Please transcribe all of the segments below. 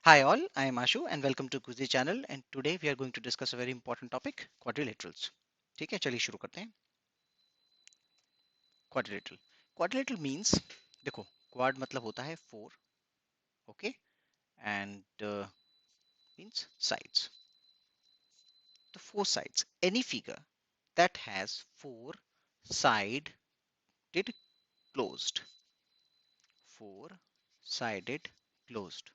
Hi all, I am Ashu and welcome to Kuzi channel and today we are going to discuss a very important topic quadrilaterals. ठीक है चलिए शुरू करते हैं. Quadrilateral. Quadrilateral means देखो quad मतलब होता है four, okay, and means sides. The four sides. Any figure that has four sided closed. Four sided closed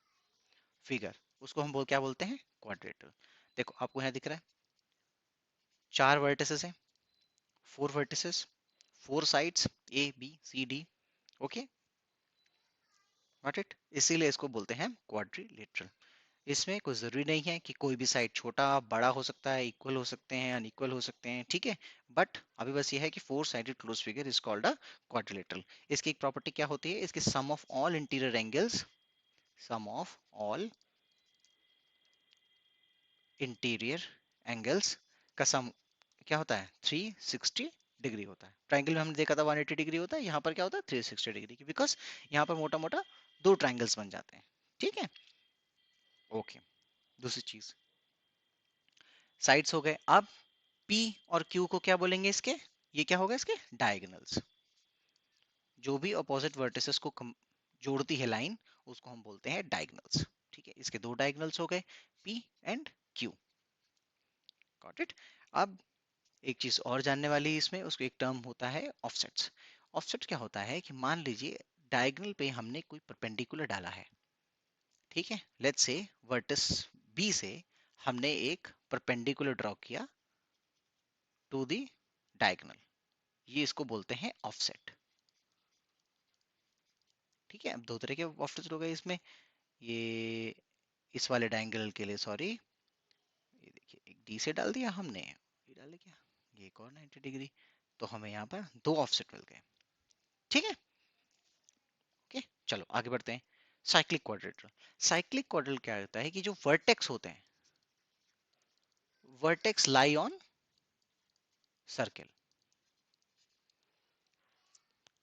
figure. उसको हम क्या बोलते हैं? Quadrilateral. देखो आपको यहाँ दिख रहा है चार वर्टिसेस हैं, four vertices, four sides A B C D. Okay, got it. इसीलिए इसको बोलते हैं क्वाड्रिलेटरल. इसमें कोई जरूरी नहीं है कि कोई भी साइड छोटा बड़ा हो सकता है, इक्वल हो सकते हैं, अनइक्वल हो सकते हैं, ठीक है. बट अभी बस ये है कि four sided close figure is called a quadrilateral. इसकी एक प्रॉपर्टी क्या होती है? इसकी sum of all interior angles, sum of all interior angles का सम क्या होता है? 360 डिग्री होता है. ट्राइंगल में हमने देखा था 180 डिग्री होता है, यहाँ पर क्या होता है? 360 डिग्री की, बिकॉज यहाँ पर मोटा मोटा दो ट्राइंगल्स बन जाते हैं. ठीक है, ओके. दूसरी चीज साइड्स हो गए. अब P और Q को क्या बोलेंगे इसके? ये क्या होगा इसके? डायगोनल्स. जो भी अपोजिट वर्टिसेस को जोड़ती है लाइन, उसको हम बोलते हैं डायगोनल्स. ठीक है, इसके दो डायगोनल्स हो गए, P and Q. Got it. अब एक चीज और जानने वाली है इसमें, उसको एक टर्म होता है ऑफसेट्स. ऑफसेट क्या होता है कि मान लीजिए डायगोनल पे हमने कोई परपेंडिकुलर डाला है. ठीक है, लेट्स से वर्टिस बी से हमने एक परपेंडिकुलर ड्रॉ किया टू द डायगोनल. ये इसको बोलते हैं ऑफसेट. ठीक है, अब दो तरह के ऑफसेट हो गए इसमें. ये इस वाले डायगोनल के लिए, सॉरी, ये देखिए एक डी से डाल दिया हमने, ये डाले क्या, ये एक और 90 डिग्री. तो हमें यहाँ पर दो ऑफसेट मिल गए. ठीक है, ओके. चलो आगे बढ़ते हैं. Cyclic quadrilateral. साइक्लिक क्वाड्रेटरल क्या होता है कि जो वर्टेक्स होते हैं, वर्टेक्स लाई ऑन सर्कल.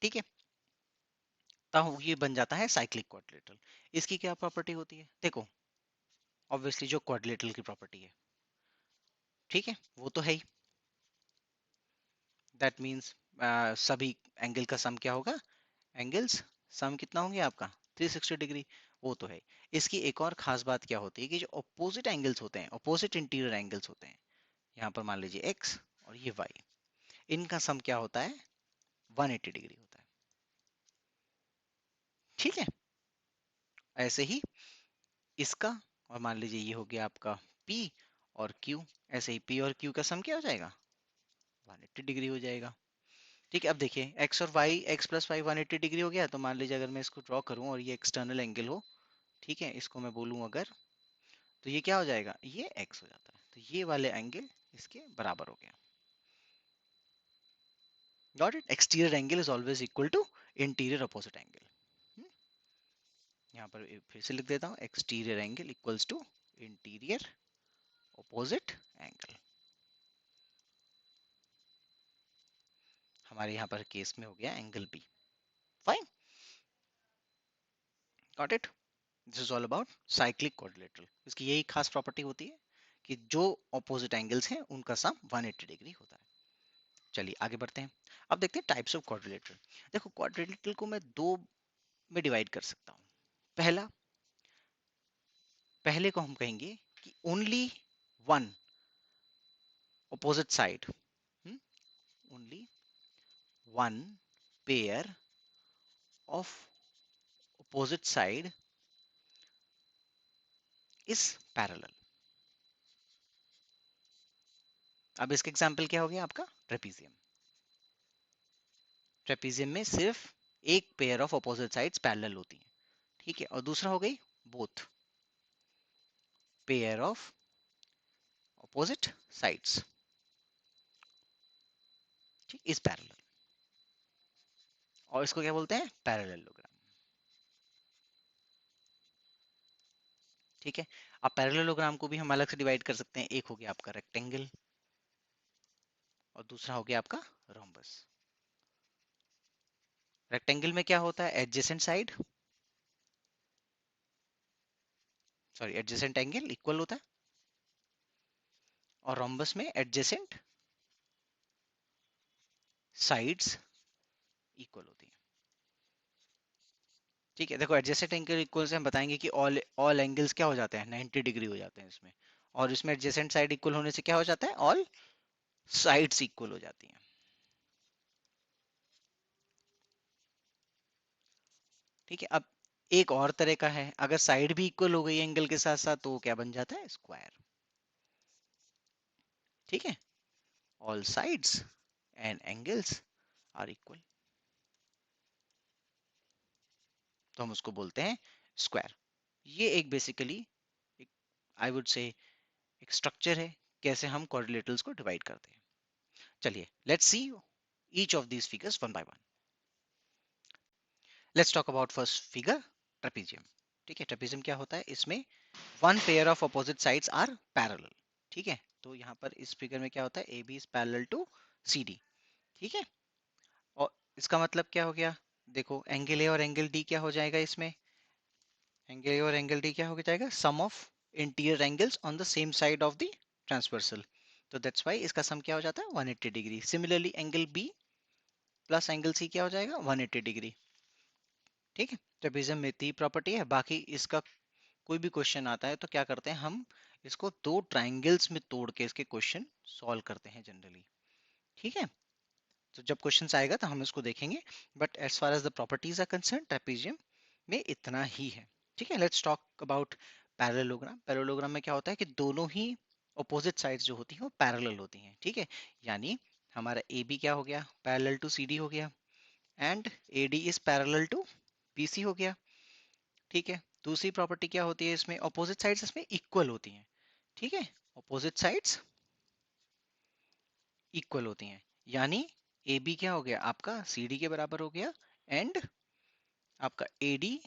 ठीक है, तब ये बन जाता है साइक्लिक क्वाड्रेटरल. इसकी क्या प्रॉपर्टी होती है? देखो ऑब्वियसली जो क्वाड्रिलेटरल की प्रॉपर्टी है, ठीक है, वो तो है ही. दैट मींस सभी एंगल का सम क्या होगा? एंगल्स सम कितना होंगे आपका? 360 डिग्री. वो तो है. इसकी एक और खास बात क्या होती है कि जो अपोजिट एंगल्स होते हैं, अपोजिट इंटीरियर एंगल्स होते हैं, यहाँ पर मान लीजिए एक्स और ये वाई, इनका सम क्या होता है? 180 डिग्री होता है. ठीक है, ऐसे ही इसका, और मान लीजिए ये हो गया आपका P और Q. ऐसे ही P और Q का सम क्या हो जाएगा? 180 डिग्री हो जाएगा. ठीक है, अब देखिए x और y, x plus Y 180 degree हो गया. तो मान लीजिए अगर मैं इसको ड्रॉ करूं और ये एक्सटर्नल एंगल हो, ठीक है, इसको मैं बोलूं अगर, तो ये क्या हो जाएगा? ये x हो जाता है. तो ये वाले एंगल इसके बराबर हो गया. Got it. Exterior angle is always equal to interior opposite angle. यहाँ पर फिर से लिख देता हूँ, exterior angle equals to interior opposite angle. हमारे यहाँ पर केस में हो गया angle B. Fine, got it. This is all about cyclic quadrilateral. इसकी यही खास प्रॉपर्टी होती है कि जो ऑपोजिट एंगल्स हैं उनका सम 180 डिग्री होता है. चलिए आगे बढ़ते हैं. अब देखते हैं टाइप्स ऑफ क्वाड्रिलेटरल. देखो क्वाड्रिलेटरल को मैं दो में डिवाइड कर सकता हूँ. पहला, पहले को हम कहेंगे कि only one opposite side, only one pair of opposite side is parallel. अब इसका एग्जांपल क्या हो गया आपका? ट्रेपीजियम. ट्रेपीजियम में सिर्फ एक pair of opposite sides parallel होती हैं. ठीक है, और दूसरा हो गई both pair of opposite sides, ठीक, इज पैरेलल. और इसको क्या बोलते हैं? पैरेललोग्राम. ठीक है, अब पैरेललोग्राम को भी हम अलग से डिवाइड कर सकते हैं. एक हो गया आपका रेक्टेंगल और दूसरा हो गया आपका रोम्बस. रेक्टेंगल में क्या होता है? Adjacent side, sorry adjacent angle equal होता है, और रोम्बस में एडजेसेंट साइड्स इक्वल होती है। ठीक है, देखो एडजेसेंट एंगल इक्वल से हम बताएंगे कि ऑल एंगल्स क्या हो जाते हैं, 90 डिग्री हो जाते हैं इसमें, और इसमें एडजेसेंट साइड इक्वल होने से क्या हो जाता है, ऑल साइड्स इक्वल हो जाती हैं। ठीक है, अब एक और तरह का है, अगर साइड भी इक्वल हो गई एंगल के साथ साथ तो वो क्या बन जाता है, स्क्वायर। ठीक है, all sides and angles are equal, तो हम उसको बोलते हैं स्क्वायर। ये एक बेसिकली आई वुड से एक स्ट्रक्चर है कैसे हम कोऑर्डिनेटर्स को डिवाइड करते हैं। चलिए let's see each of these figures one by one. Let's talk about first figure, trapezium. ठीक है, ट्रेपीजियम क्या होता है, इसमें one pair of opposite sides are parallel. ठीक है, तो यहाँ पर इस फिगर में क्या होता है, A B is parallel to C D. ठीक है, और इसका मतलब क्या हो गया, देखो एंगल ए और एंगल डी क्या हो जाएगा, इसमें एंगल ए और एंगल डी क्या हो जाएगा, sum of interior angles on the same side of the transversal. तो दैट्स वाई इसका सम क्या हो जाता है, 180 degree. Similarly angle B plus angle C क्या हो जाएगा, 180 डिग्री। ठीक है, ट्रेपेजियम में इतनी प्रॉपर्टी है, बाकी इसका कोई भी क्वेश्चन आता है तो क्या करते हैं हम, इसको दो ट्राइंगल्स में तोड़ के इसके क्वेश्चन सॉल्व करते हैं जनरली। ठीक है, तो जब क्वेश्चन आएगा तो हम इसको देखेंगे, but as far as the properties are concern trapezium में इतना ही है। ठीक है, let's talk about parallelogram. Parallelogram में क्या होता है कि दोनों ही अपोजिट साइड्स जो होती हैं वो पैरेलल होती हैं। ठीक है, यानी हमारा ए बी क्या हो गया, पैरेलल टू सी डी हो गया, and A D is parallel to B C हो गया। ठीक है, दूसरी प्रॉपर्टी क्या होती है इसमें, अपोजिट साइड्स इसमें इक्वल होती हैं। ठीक है, अपोजिट साइड्स इक्वल होती हैं, यानी ए बी क्या हो गया आपका सी डी के बराबर हो गया, एंड आपका A D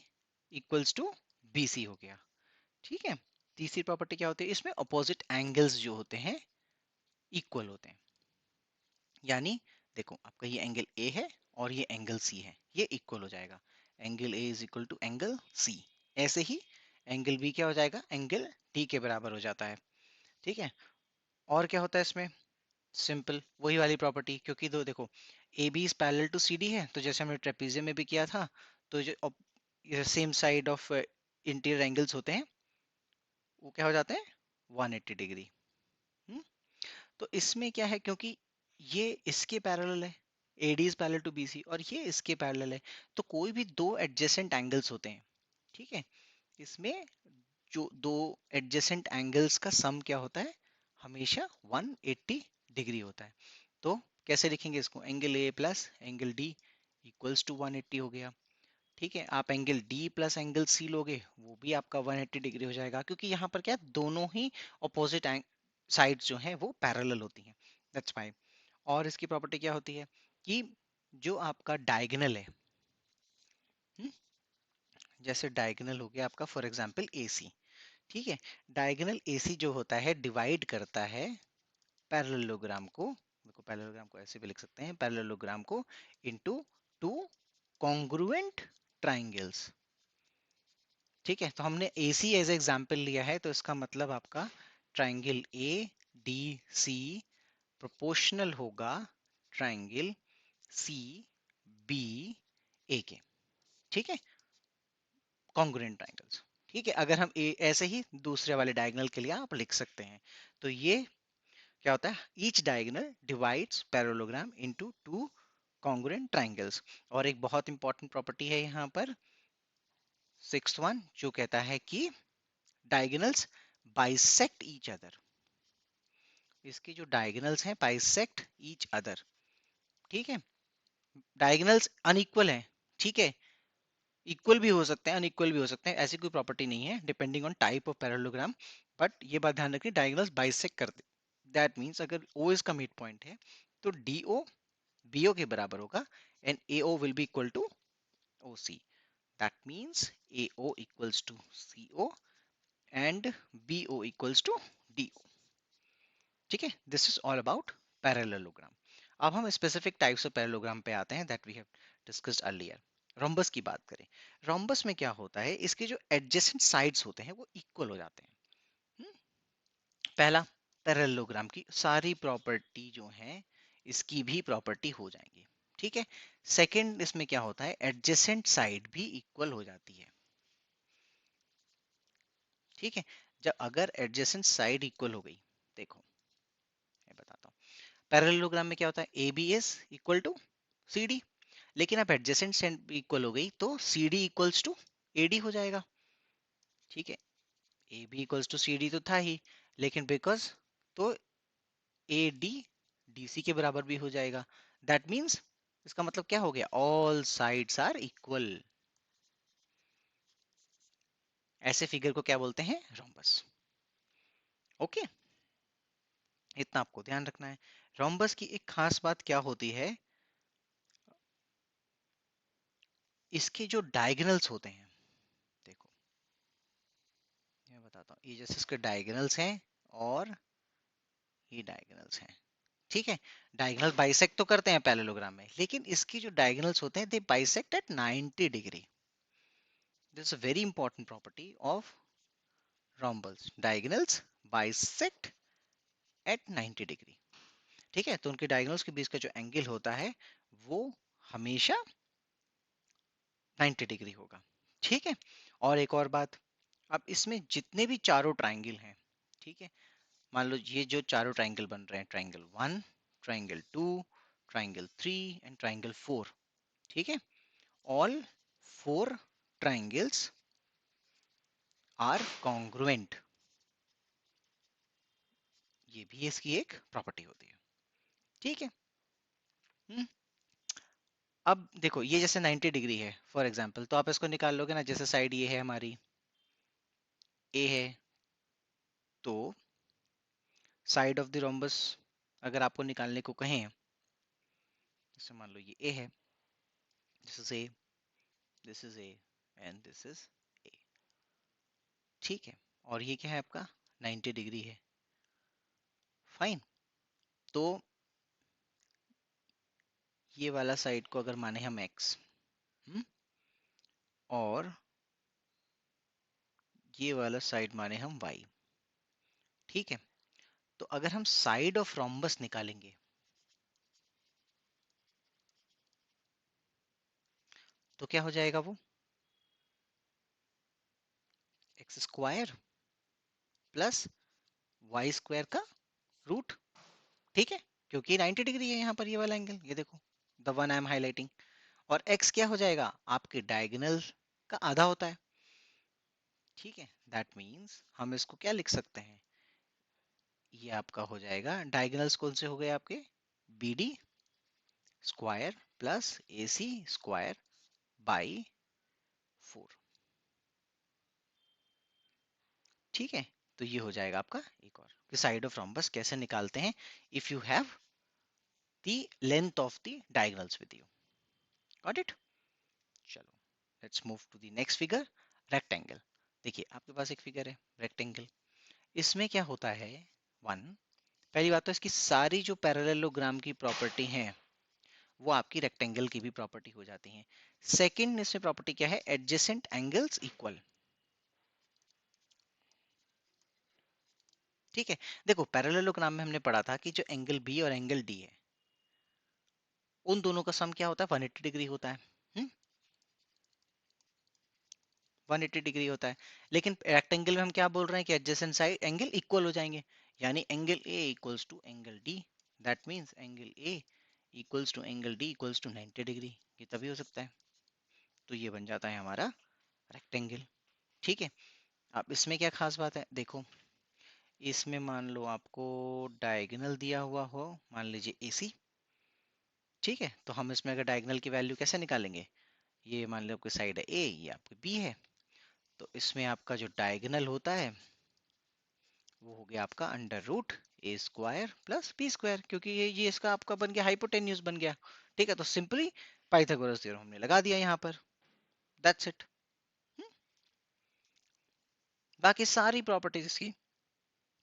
equals to B C हो गया। ठीक है, तीसरी प्रॉपर्टी क्या होती है इसमें, अपोजिट एंगल्स जो होते हैं इक्वल होते हैं, यानी देखो आपका ये एंगल ए है और ये एंगल सी है, ये इक्वल हो जाएगा, angle A is equal to angle C. ऐसे ही एंगल बी क्या हो जाएगा, एंगल डी के बराबर हो जाता है। ठीक है, और क्या होता है इसमें, सिंपल वही वाली प्रॉपर्टी, क्योंकि दो देखो A B is parallel to C D है, तो जैसे हमने ट्रेपेजियम में भी किया था, तो जो same side of interior angles होते हैं वो क्या हो जाते हैं, 180 डिग्री। हम्म, तो इसमें क्या है, क्योंकि ये इसके पैरेलल है, AD is parallel to BC और ये इसके पैरेलल है, तो कोई भी दो एडजेसेंट एंगल्स होते हैं। ठीक है, इसमें जो दो एडजेसेंट एंगल्स का सम क्या होता है, हमेशा 180 डिग्री होता है। तो कैसे लिखेंगे इसको, angle A plus angle D equals to 180 हो गया। ठीक है, आप angle D plus angle C लोगे वो भी आपका 180 डिग्री हो जाएगा, क्योंकि यहाँ पर क्या है, दोनों ही अपोजिट साइड्स जो हैं वो पैरेलल होती हैं, दैट्स वाई। और इसकी प्रॉपर्टी क्या होती है कि जो आपका डायगोनल है, हम्म, जैसे डायगोनल हो गया आपका फॉर एग्जांपल AC। ठीक है, डायगोनल AC जो होता है डिवाइड करता है पैरेललोग्राम को, देखो पैरेललोग्राम को ऐसे भी लिख सकते हैं, पैरेललोग्राम को इनटू टू कॉन्ग्रुएंट ट्राइंगल्स। ठीक है, तो हमने AC एज एग्जाम्पल लिया है, तो इसका मतलब आपका ट्राइंगल ADC प्रोपोर्शनल होगा ट्राइंगल CBA के। ठीक है, कॉन्ग्रुएंट ट्राइंगल्स। ठीक है, अगर हम ऐसे ही दूसरे वाले डायगोनल के लिए आप लिख सकते हैं, तो ये क्या होता है, each diagonal divides parallelogram into two congruent triangles. और एक बहुत इंपॉर्टेंट प्रॉपर्टी है यहाँ पर, सिक्स्थ वन, जो कहता है कि डायगोनल्स बाइसेक्ट ईच अदर। इसके जो डायगोनल्स हैं बाइसेक्ट ईच अदर। ठीक है, डायगोनल्स अनइक्वल हैं, ठीक है, इक्वल भी हो सकते हैं अनइक्वल भी हो सकते हैं, ऐसी कोई प्रॉपर्टी नहीं है depending on type of parallelogram, but ये बात ध्यान रखिए डायगोनल्स बाइसेक्ट करते, दैट मींस अगर ओ इसका मिड पॉइंट है तो DO BO के बराबर होगा, and AO will be equal to OC, that means AO equals to CO and BO equals to DO। ठीक है, this is all about parallelogram. अब हम स्पेसिफिक टाइप्स ऑफ पैरेललोग्राम पे आते हैं that we have discussed earlier. Rhombus की बात करें, रोम्बस में क्या होता है, इसके जो एडजेसेंट साइड्स होते हैं वो इक्वल हो जाते हैं। हम्म, पहला, पैरेललोग्राम की सारी प्रॉपर्टी जो है इसकी भी प्रॉपर्टी हो जाएंगी। ठीक है। सेकंड, इसमें क्या होता है, एडजेसेंट साइड भी इक्वल हो जाती है। ठीक है। जब अगर एडजेसेंट साइड इक्वल हो गई, देखो मैं बताता हूँ, पैरेललोग्राम में क्या होता है, A B is equal to C D, लेकिन अब एडजेसेंट साइड इक्वल हो गई तो C D equals to A D हो जाएगा। ठीक है। A B equals to C D तो था ही, लेकिन बिकॉज, तो ए डी डी सी के बराबर भी हो जाएगा। दैट मीन्स, इसका मतलब क्या हो गया, ऑल साइड्स आर इक्वल। ऐसे फिगर को क्या बोलते हैं, रोम्बस। ओके, इतना आपको ध्यान रखना है। रोम्बस की एक खास बात क्या होती है, इसके जो डायगोनल्स होते हैं, देखो मैं बताता हूँ, ये जैसे इसके डायगोनल्स हैं और ये डायगोनल्स हैं। ठीक है। डायगोनल बाइसेक्ट तो करते हैं पैरेललोग्राम में, लेकिन इसकी जो डायगोनल्स होते हैं they bisect at 90 degree. This is a very important property of rhombus, diagonals bisect at 90 degree. ठीक है। तो उनके डायगोनल्स के बीच का जो एंगल होता है वो हमेशा 90 डिग्री होगा। ठीक है। और एक और बात, अब इसमें जितने भी चारों ट्राइंगल हैं, ठीक है, मान लो ये जो चारों ट्राइंगल बन रहे हैं, triangle 1, triangle 2, triangle 3 and triangle 4। ठीक है। All 4 triangles are congruent। ये भी इसकी एक प्रॉपर्टी होती है। ठीक है। हम्म, अब देखो ये जैसे 90 डिग्री है फॉर एग्जांपल, तो आप इसको निकाल लोगे ना, जैसे साइड ये है हमारी ए है, तो साइड ऑफ द रोम्बस अगर आपको निकालने को कहें, जैसे मान लो ये ए है, this is a, this is A and this is a. ठीक है। और ये क्या है आपका, 90 डिग्री है। फाइन। तो ये वाला साइड को अगर माने हम एक्स, और ये वाला साइड माने हम वाई। ठीक है। तो अगर हम साइड ऑफ रोम्बस निकालेंगे, तो क्या हो जाएगा वो, X square plus Y square का रूट। ठीक है। क्योंकि 90 डिग्री है यहाँ पर ये वाला एंगल, ये देखो, the one I am highlighting. और एक्स क्या हो जाएगा, आपके डायगोनल का आधा होता है। ठीक है। दैट मीन्स हम इसको क्या लिख सकते हैं, ये आपका हो जाएगा, डायगोनल्स कौन से हो गए आपके, B D square plus A C square by 4। ठीक है। तो ये हो जाएगा आपका एक और, कि साइड ऑफ रोम्बस कैसे निकालते हैं, if you have the length of the diagonals with you. Got it. चलो, let's move to the next figure, rectangle. देखिए आपके पास एक फिगर है रेक्टेंगल, इसमें क्या होता है, वन, पहली बात तो इसकी सारी जो पैरेललोग्राम की प्रॉपर्टी है वो आपकी रेक्टेंगल की भी प्रॉपर्टी हो जाती है। सेकंड, इसमें प्रॉपर्टी क्या है, एडजेसेंट एंगल्स इक्वल। ठीक है। देखो पैरेललोग्राम में हमने पढ़ा था कि जो एंगल बी और एंगल डी है, उन दोनों का सम क्या होता है, 180 डिग्री होता है। 180 डिग्री होता है। लेकिन रेक्टेंगल में हम क्या बोल रहे हैं कि एडजेसेंट साइड एंगल इक्वल हो जाएंगे, यानी angle A equals to angle D. That means angle A equals to angle D equals to 90 degree. ये तभी हो सकता है। तो ये बन जाता है हमारा रेक्टेंगल। ठीक है। अब इसमें क्या खास बात है, देखो इसमें मान लो आपको डायगोनल दिया हुआ हो, मान लीजिए एसी। ठीक है। तो हम इसमें अगर डायगोनल की वैल्यू कैसे निकालेंगे, ये मान लो आपकी साइड है ए, ये आपकी बी है, तो इसमें आपका जो डायगोनल होता है वो हो गया आपका अंडर रूट ए स्क्वायर प्लस बी स्क्वायर, क्योंकि ये इसका आपका बन गया हाइपोटेन्यूज बन गया। ठीक है। तो सिंपली पाइथागोरस थ्योरम हमने लगा दिया यहाँ पर, दैट्स इट। बाकी सारी प्रॉपर्टीज इसकी,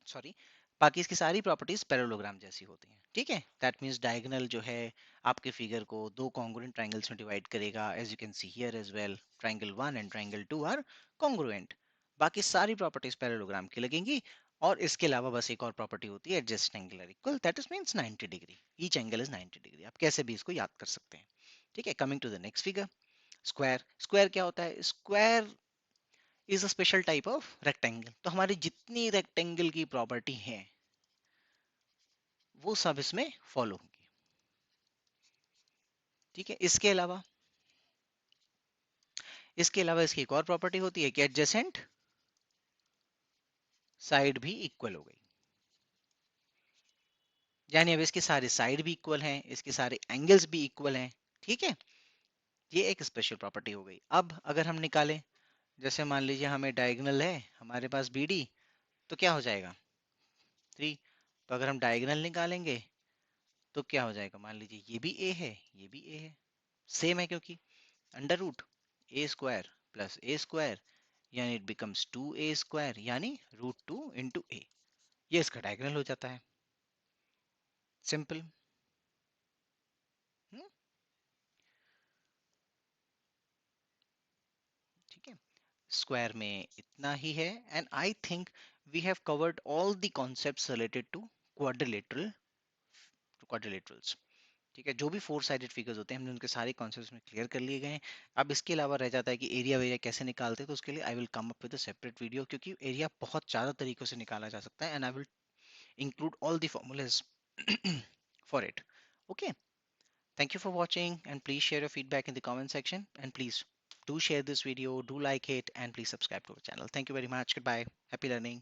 सॉरी, बाकी इसकी सारी प्रॉपर्टीज पैरेललोग्राम जैसी होती हैं, ठीक है। दैट मींस डायगोनल जो है आपके फिगर को दो कॉन्ग्रुएंट ट्रायंगल्स में डिवाइड करेगा, as you can see here as well, triangle 1 and triangle 2 are congruent. बाकी सारी प्रॉपर्टीज पैरेललोग्राम की लगेंगी। और इसके अलावा बस एक और प्रॉपर्टी होती है adjacent angle are equal, that is means 90 degree, each angle is 90 degree. आप कैसे भी इसको याद कर सकते हैं, ठीक है। Coming to the next figure, square. Square क्या होता है? Square is a special type of rectangle. तो हमारी जितनी रेक्टेंगल की प्रॉपर्टी है वो सब इसमें फॉलो होंगी, ठीक है। इसके अलावा इसकी एक और प्रॉपर्टी होती है कि एडजेसेंट साइड भी इक्वल हो गई, यानी अब इसके सारे साइड भी इक्वल हैं, इसके सारे एंगल्स भी इक्वल हैं, ठीक है। ये एक स्पेशल प्रॉपर्टी हो गई। अब अगर हम निकालें, जैसे मान लीजिए हमें डायगोनल है हमारे पास बी डी, तो क्या हो जाएगा 3। तो अगर हम डायगोनल निकालेंगे तो क्या हो जाएगा, मान लीजिए ये भी ए है, ये भी ए है, सेम है, क्योंकि अंडर रूट ए स्क्वायर प्लस ए स्क्वायर, यानी इट बिकम्स 2a स्क्वायर, यानी √2 × a। ये इसका डायगोनल हो जाता है, सिंपल। ठीक है, स्क्वायर में इतना ही है। And I think we have covered all the concepts related to quadrilaterals, ठीक है। जो भी फोर साइडेड फिगर्स होते हैं हमने उनके सारे कॉन्सेप्ट्स में क्लियर कर लिए गए हैं। अब इसके अलावा रह जाता है कि एरिया वेरिया कैसे निकालते हैं, तो उसके लिए I will come up with a separate video, क्योंकि एरिया बहुत ज़्यादा तरीकों से निकाला जा सकता है, and I will include all the formulas for it. Okay, thank you for watching, and please share your feedback in the comment section, and please do share this video, do like it, and please subscribe to our channel. Thank you very much. Goodbye. Happy learning.